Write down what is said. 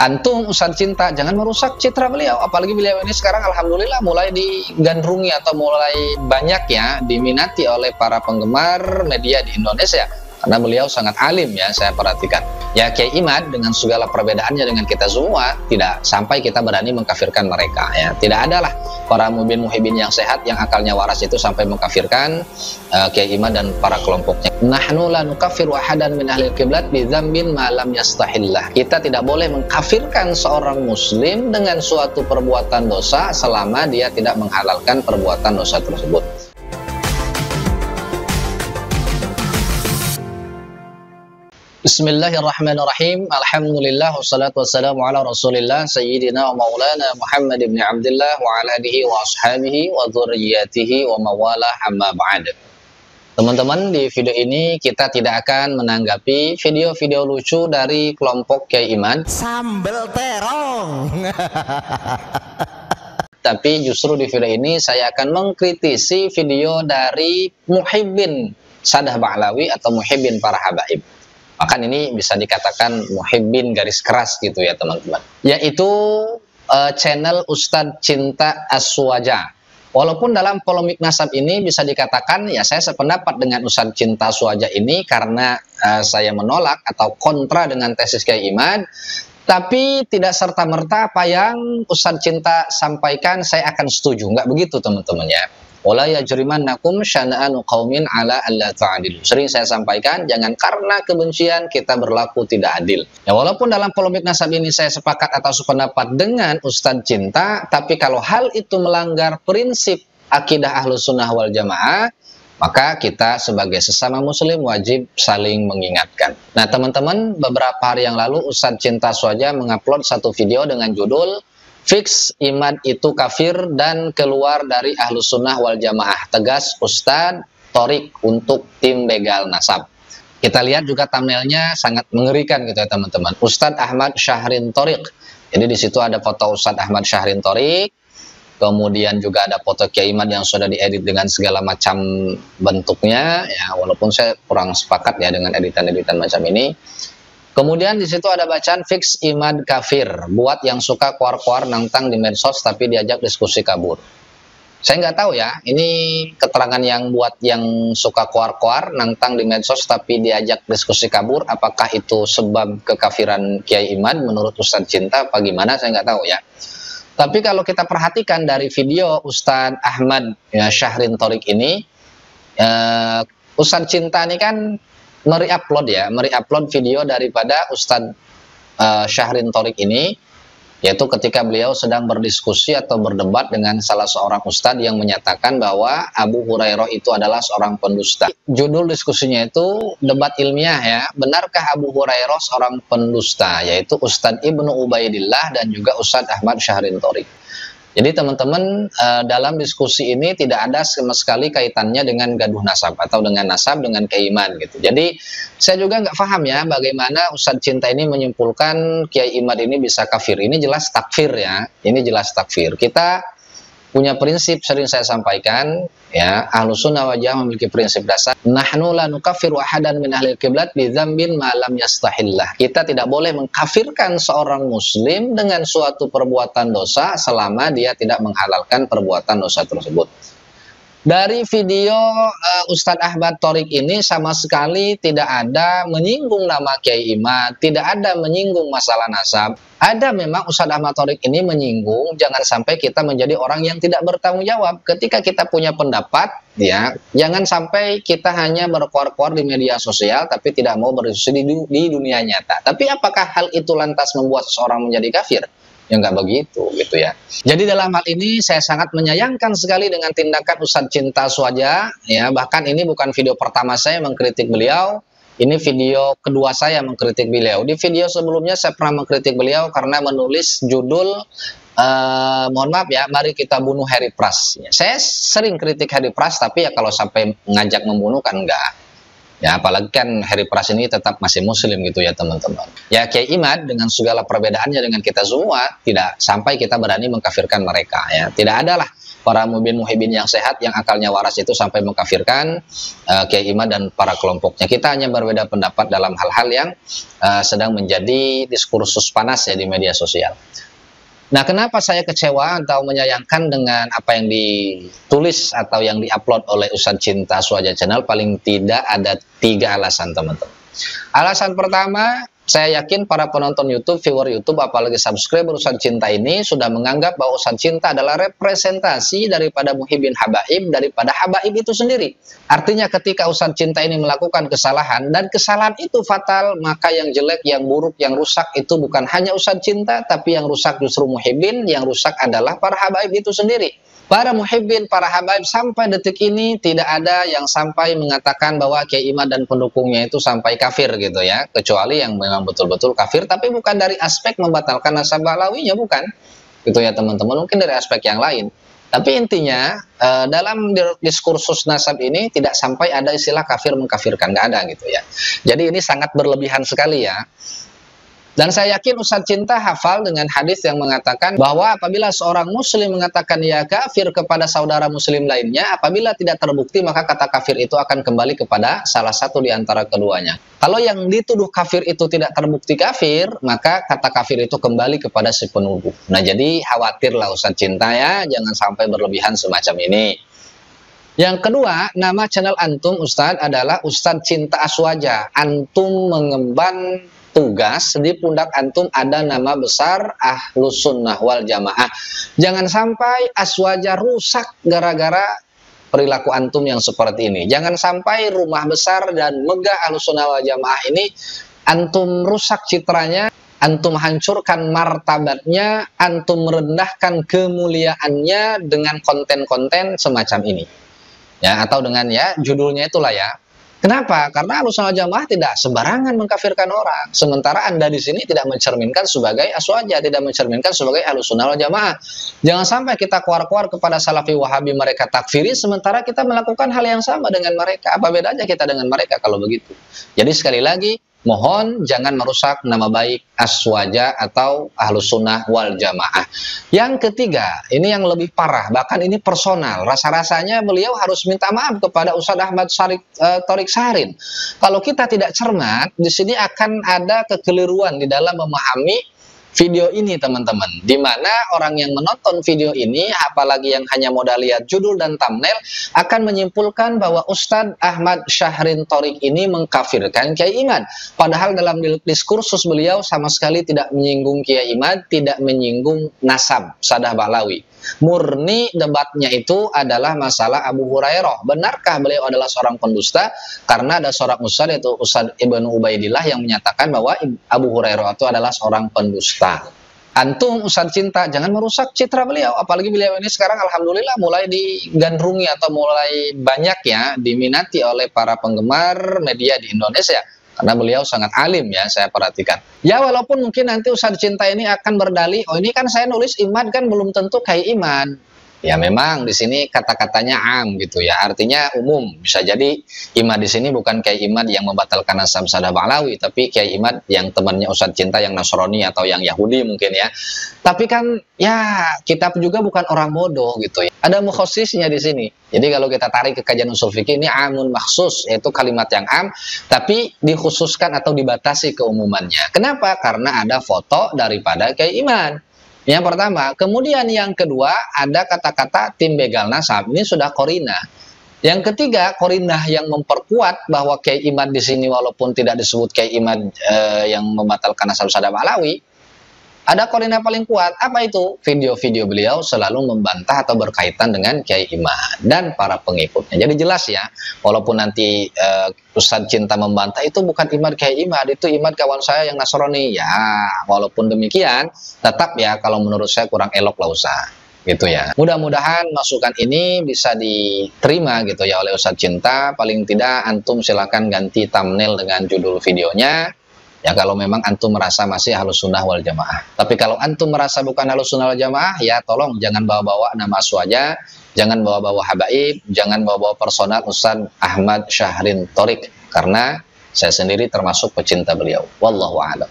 Antum Ustadz Cinta, jangan merusak citra beliau. Apalagi beliau ini sekarang alhamdulillah mulai digandrungi atau mulai banyak ya diminati oleh para penggemar media di Indonesia. Karena beliau sangat alim ya, saya perhatikan. Ya Kiai Imad dengan segala perbedaannya dengan kita semua, tidak sampai kita berani mengkafirkan mereka ya. Tidak adalah para muhibin yang sehat yang akalnya waras itu sampai mengkafirkan Kiai Imad dan para kelompoknya. Nahnu la nukaffiru ahadan min ahli qiblat bi dzambin ma lam yastahillah. Kita tidak boleh mengkafirkan seorang muslim dengan suatu perbuatan dosa selama dia tidak menghalalkan perbuatan dosa tersebut. Bismillahirrahmanirrahim. Alhamdulillah wassalatu wassalamu ala Rasulillah sayyidina wa maulana Muhammad ibn Abdullah wa ala alihi wa ashabihi wa dzurriyyatihi wa mawalah amma ba'd. Teman-teman, di video ini kita tidak akan menanggapi video-video lucu dari kelompok Kiai Imad. Sambel terong. Tapi justru di video ini saya akan mengkritisi video dari muhibbin Sadah Ba'lawi atau muhibbin para habaib. Bahkan ini bisa dikatakan muhibbin garis keras gitu ya teman-teman. Yaitu channel Ustadz Cinta Aswaja. Walaupun dalam polemik nasab ini bisa dikatakan ya saya sependapat dengan Ustadz Cinta Aswaja ini karena saya menolak atau kontra dengan tesis Kiai Imad. Tapi tidak serta-merta apa yang Ustadz Cinta sampaikan saya akan setuju. Nggak begitu teman-teman ya. Wala yajrimannakum syana'anu qaumin ala alla ta'dilu. Sering saya sampaikan, jangan karena kebencian kita berlaku tidak adil. Ya walaupun dalam polemik nasab ini saya sepakat atau sependapat dengan Ustadz Cinta, tapi kalau hal itu melanggar prinsip akidah Ahlus Sunnah wal Jamaah, maka kita sebagai sesama muslim wajib saling mengingatkan. Nah teman-teman, beberapa hari yang lalu Ustadz Cinta Aswaja mengupload satu video dengan judul Fix Imad itu kafir dan keluar dari Ahlus Sunnah wal Jamaah, tegas Ustadz Thorik untuk tim begal nasab. Kita lihat juga thumbnailnya sangat mengerikan gitu ya teman-teman. Ustadz Ahmad Syahrin Thorik. Jadi di situ ada foto Ustadz Ahmad Syahrin Thorik. Kemudian juga ada foto Kiai Imad yang sudah diedit dengan segala macam bentuknya. Ya walaupun saya kurang sepakat ya dengan editan-editan macam ini. Kemudian di situ ada bacaan fix Imad kafir, buat yang suka kuar-kuar nantang di medsos tapi diajak diskusi kabur. Saya nggak tahu ya, ini keterangan yang buat yang suka kuar-kuar nantang di medsos tapi diajak diskusi kabur, apakah itu sebab kekafiran Kiai Imad menurut Ustadz Cinta apa gimana, saya nggak tahu ya. Tapi kalau kita perhatikan dari video Ustadz Ahmad ya, Syahrin Thorik ini, Ustadz Cinta ini kan meri-upload video daripada Ustadz Syahrin Thorik ini, yaitu ketika beliau sedang berdiskusi atau berdebat dengan salah seorang ustadz yang menyatakan bahwa Abu Hurairah itu adalah seorang pendusta. Judul diskusinya itu debat ilmiah ya, benarkah Abu Hurairah seorang pendusta, yaitu Ustadz Ibnu Ubaidillah dan juga Ustadz Ahmad Syahrin Thorik. Jadi teman-teman, dalam diskusi ini tidak ada sama sekali kaitannya dengan gaduh nasab atau dengan nasab dengan keiman gitu. Jadi saya juga nggak paham ya bagaimana Ustadz Cinta ini menyimpulkan Kiai Imad ini bisa kafir. Ini jelas takfir ya, ini jelas takfir. Kita punya prinsip, sering saya sampaikan ya, Ahlus Sunnah wal Jamaah memiliki prinsip dasar, nahnu la nukaffiru ahadan min ahli qiblat bi dzambin ma lam yastahillah. Kita tidak boleh mengkafirkan seorang muslim dengan suatu perbuatan dosa selama dia tidak menghalalkan perbuatan dosa tersebut. Dari video Ustadz Ahmad Thorik ini sama sekali tidak ada menyinggung nama Kiai Imad, tidak ada menyinggung masalah nasab. Ada memang Ustadz Ahmad Thorik ini menyinggung, jangan sampai kita menjadi orang yang tidak bertanggung jawab. Ketika kita punya pendapat, ya, jangan sampai kita hanya berkuar-kuar di media sosial, tapi tidak mau berdiskusi di dunia nyata. Tapi apakah hal itu lantas membuat seseorang menjadi kafir? Ya nggak begitu gitu ya. Jadi dalam hal ini saya sangat menyayangkan sekali dengan tindakan Ustadz Cinta Aswaja ya, bahkan ini bukan video pertama saya mengkritik beliau, ini video kedua saya mengkritik beliau. Di video sebelumnya saya pernah mengkritik beliau karena menulis judul mohon maaf ya, mari kita bunuh Harry Pras. Saya sering kritik Harry Pras, tapi ya kalau sampai ngajak membunuh kan enggak. Ya apalagi kan Harry Pras ini tetap masih muslim gitu ya teman-teman. Ya Kiai Imad dengan segala perbedaannya dengan kita semua, tidak sampai kita berani mengkafirkan mereka ya. Tidak adalah para muhibin yang sehat, yang akalnya waras itu sampai mengkafirkan Kiai Imad dan para kelompoknya. Kita hanya berbeda pendapat dalam hal-hal yang sedang menjadi diskursus panas ya di media sosial. Nah, kenapa saya kecewa atau menyayangkan dengan apa yang ditulis atau yang diupload oleh Ustadz Cinta Aswaja Channel? Paling tidak ada 3 alasan, teman-teman. Alasan pertama, saya yakin para penonton YouTube, viewer YouTube, apalagi subscriber Ustadz Cinta ini sudah menganggap bahwa Ustadz Cinta adalah representasi daripada muhibin habaib, daripada habaib itu sendiri. Artinya ketika Ustadz Cinta ini melakukan kesalahan, dan kesalahan itu fatal, maka yang jelek, yang buruk, yang rusak itu bukan hanya Ustadz Cinta, tapi yang rusak justru muhibin, yang rusak adalah para habaib itu sendiri. Para muhibbin, para habaib sampai detik ini tidak ada yang sampai mengatakan bahwa Kiai Imad dan pendukungnya itu sampai kafir gitu ya. Kecuali yang memang betul-betul kafir, tapi bukan dari aspek membatalkan nasab ba'lawinya, bukan. Gitu ya teman-teman, mungkin dari aspek yang lain. Tapi intinya dalam diskursus nasab ini tidak sampai ada istilah kafir mengkafirkan, nggak ada gitu ya. Jadi ini sangat berlebihan sekali ya. Dan saya yakin Ustadz Cinta hafal dengan hadis yang mengatakan bahwa apabila seorang muslim mengatakan ya kafir kepada saudara muslim lainnya, apabila tidak terbukti maka kata kafir itu akan kembali kepada salah satu di antara keduanya. Kalau yang dituduh kafir itu tidak terbukti kafir, maka kata kafir itu kembali kepada si penuduh. Nah, jadi khawatirlah Ustadz Cinta ya, jangan sampai berlebihan semacam ini. Yang kedua, nama channel antum Ustadz adalah Ustadz Cinta Aswaja. Antum mengemban tugas, di pundak antum ada nama besar Ahlus Sunnah wal Jamaah. Jangan sampai Aswaja rusak gara-gara perilaku antum yang seperti ini. Jangan sampai rumah besar dan megah Ahlus Sunnah wal Jamaah ini antum rusak citranya, antum hancurkan martabatnya, antum merendahkan kemuliaannya dengan konten-konten semacam ini. Ya, atau dengan ya judulnya itulah ya. Kenapa? Karena Ahlus Sunnah wal Jamaah tidak sembarangan mengkafirkan orang. Sementara Anda di sini tidak mencerminkan sebagai Aswaja, tidak mencerminkan sebagai Ahlus Sunnah wal Jamaah. Jangan sampai kita keluar-keluar kepada Salafi Wahabi mereka takfiri, sementara kita melakukan hal yang sama dengan mereka. Apa bedanya kita dengan mereka kalau begitu? Jadi sekali lagi, mohon jangan merusak nama baik Aswaja atau Ahlus Sunnah wal Jamaah. Yang ketiga, ini yang lebih parah, bahkan ini personal. Rasa-rasanya beliau harus minta maaf kepada Ustadz Ahmad Thorik Saharin. Kalau kita tidak cermat, di sini akan ada kekeliruan di dalam memahami video ini teman-teman, di mana orang yang menonton video ini, apalagi yang hanya modal lihat judul dan thumbnail, akan menyimpulkan bahwa Ustadz Ahmad Syahrin Thorik ini mengkafirkan Kiai Imad. Padahal dalam diskursus beliau sama sekali tidak menyinggung Kiai Imad, tidak menyinggung nasab Sadah Ba'lawi. Murni debatnya itu adalah masalah Abu Hurairah. Benarkah beliau adalah seorang pendusta? Karena ada seorang ustadz, yaitu Ustadz Ibnu Ubaidillah, yang menyatakan bahwa Abu Hurairah itu adalah seorang pendusta. Antum Ustadz Cinta jangan merusak citra beliau, apalagi beliau ini sekarang alhamdulillah mulai digandrungi atau mulai banyak ya diminati oleh para penggemar media di Indonesia. Karena beliau sangat alim ya, saya perhatikan. Ya walaupun mungkin nanti Ustadz Cinta ini akan berdalih, oh ini kan saya nulis Imad kan belum tentu kayak Imad. Ya memang di sini kata-katanya am gitu ya, artinya umum. Bisa jadi Imad di sini bukan Kiai Imad yang membatalkan nasab Sadah Ba'lawi, tapi Kiai Imad yang temannya Ustadz Cinta yang Nasrani atau yang Yahudi mungkin ya. Tapi kan ya kita juga bukan orang bodoh gitu ya. Ada mukhosisnya di sini. Jadi kalau kita tarik ke kajian usul fikih ini amun maksus, yaitu kalimat yang am, tapi dikhususkan atau dibatasi keumumannya. Kenapa? Karena ada foto daripada Kiai Imad. Yang pertama, kemudian yang kedua ada kata-kata tim begal nasab, ini sudah korina. Yang ketiga, korinah yang memperkuat bahwa Kiai Imad di sini walaupun tidak disebut Kiai Imad yang membatalkan nasab Sadah Ba'lawi, ada korinah paling kuat. Apa itu? Video-video beliau selalu membantah atau berkaitan dengan Kiai Imad dan para pengikutnya. Jadi jelas ya, walaupun nanti Ustadz Cinta membantah, itu bukan Imad Kiai Imad, itu Imad kawan saya yang Nasrani. Ya, walaupun demikian, tetap ya kalau menurut saya kurang elok lah usah. Gitu ya. Mudah-mudahan masukan ini bisa diterima gitu ya oleh Ustadz Cinta. Paling tidak antum silakan ganti thumbnail dengan judul videonya. Ya kalau memang antum merasa masih Ahlus Sunnah wal Jamaah. Tapi kalau antum merasa bukan Ahlus Sunnah wal Jamaah, ya tolong jangan bawa-bawa nama Aswaja, jangan bawa-bawa habaib, jangan bawa-bawa personal Ustadz Ahmad Syahrin Thorik, karena saya sendiri termasuk pecinta beliau. Wallahu a'lam.